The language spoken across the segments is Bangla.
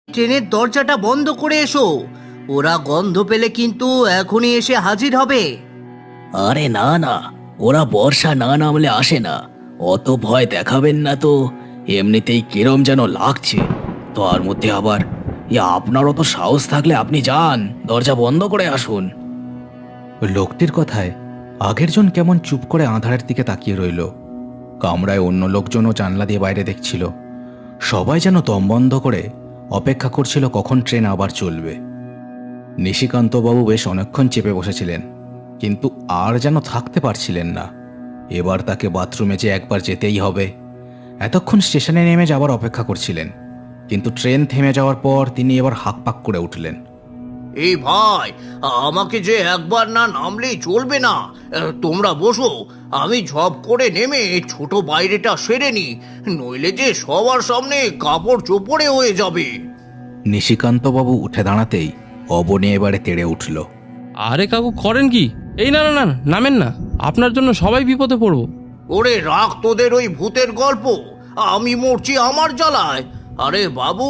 ট্রেনের দরজাটা বন্ধ করে এসো। ওরা গন্ধ পেলে কিন্তু এখনই এসে হাজির হবে। আরে না না, ওরা বর্ষা না নামলে আসে না। অত ভয় দেখাবেন না তো। এমনিতেই কিরম যেন লাগছে। তার মধ্যে আবার আপনারও তো সাহস থাকলে আপনি যান, দরজা বন্ধ করে আসুন। লোকটির কথায় আগের জন কেমন চুপ করে আঁধারের দিকে তাকিয়ে রইল। কামরায় অন্য লোকজনও জানলা দিয়ে বাইরে দেখছিল। সবাই যেন দম বন্ধ করে অপেক্ষা করছিল কখন ট্রেন আবার চলবে। নিশিকান্তবাবু বেশ অনেকক্ষণ চেপে বসেছিলেন, কিন্তু আর যেন থাকতে পারছিলেন না। এবার তাকে বাথরুমে যে একবার যেতেই হবে। এতক্ষণ স্টেশনে নেমে যাবার অপেক্ষা করছিলেন, কিন্তু ট্রেন থেমে যাওয়ার পর তিনি এবার হাঁকপাক করে উঠলেন। এই ভাই, আমাকে যে একবার না নামলেই চলবে না। তোমরা বসো, আমি ঝপ করে নেমে ছোট বাইরেটা সেরে নি, নইলে যে সবার সামনে কাপড় চোপড়ে হয়ে যাবে। নিশিকান্তবাবু উঠে দাঁড়াতেই অবনী এবারে তেড়ে উঠল। আরে কাকু করেন কি? এই না না না, নামেন না, আপনার জন্য সবাই বিপদে পড়বো। ওরে রাখ তোদের ওই ভূতের গল্প, আমি মরছি আমার জ্বালায়। আরে বাবু,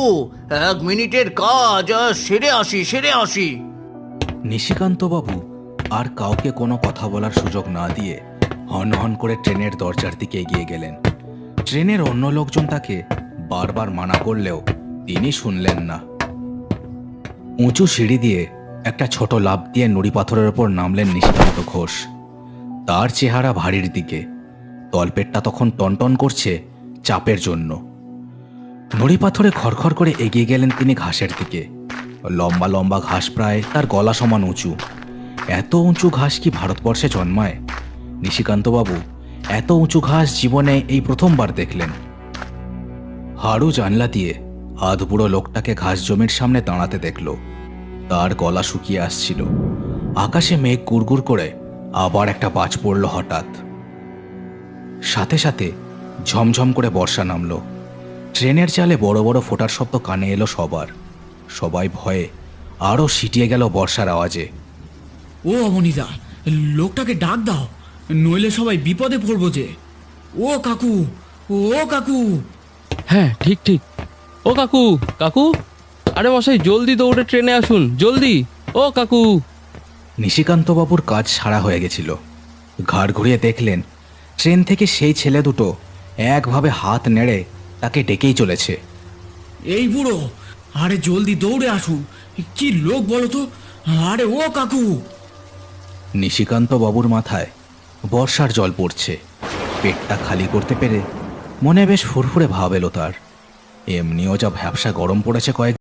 1 মিনিটের কাজ, সেরে আসি। নিশিকান্তবাবু আর কাউকে কোনো কথা বলার সুযোগ না দিয়ে হন হন করে ট্রেনের দরজার দিকে এগিয়ে গেলেন। ট্রেনের অন্য লোকজন তাকে বারবার মানা করলেও তিনি শুনলেন না। উঁচু সিঁড়ি দিয়ে একটা ছোট লাফ দিয়ে নুড়ি পাথরের ওপর নামলেন নিশিকান্ত ঘোষ। তার চেহারা ভারীর দিকে, তলপেটটা তখন টনটন করছে চাপের জন্য। নুড়ি পাথরে খড়খড় করে এগিয়ে গেলেন তিনি ঘাসের দিকে। লম্বা লম্বা ঘাস প্রায় তার গলা সমান উঁচু। এত উঁচু ঘাস কি ভারতবর্ষে জন্মায়? নিশিকান্তবাবু এত উঁচু ঘাস জীবনে এই প্রথমবার দেখলেন। হাড়ু জানলা দিয়ে আধবুড়ো লোকটাকে ঘাস জমির সামনে দাঁড়াতে দেখল। তার গলা শুকিয়ে আসছিল। আকাশে মেঘ গুড়গুড় করে আবার একটা বাজ পড়ল হঠাৎ। সাথে সাথে ঝমঝম করে বর্ষা নামল। ট্রেনের চালে বড় বড় ফোঁটার শব্দ কানে এলো সবার। সবাই ভয়ে আরও সিটিয়ে গেল বর্ষার আওয়াজে। ও অবনীদা, লোকটাকে ডাক দাও, নইলে সবাই বিপদে পড়বো যে। ও কাকু, ও কাকু। হ্যাঁ ঠিক ঠিক। ও কাকু, কাকু, আরে মশাই জলদি দৌড়ে ট্রেনে আসুন, জলদি। ও কাকু। নিশিকান্তবাবুর কাজ সারা হয়ে গেছিল। ঘাড় ঘুরিয়ে দেখলেন ট্রেন থেকে সেই ছেলে দুটো একভাবে হাত নেড়ে তাকে ডেকেই চলেছে। এই বুড়ো, আরে জলদি দৌড়ে আসুন। কি লোক বলো তো? আরে ও কাকু। নিশিকান্তবাবুর মাথায় বর্ষার জল পড়ছে। পেটটা খালি করতে পেরে মনে বেশ ফুরফুরে ভাব এলো তার। এমনিও যা ভ্যাপসা গরম পড়েছে কয়েক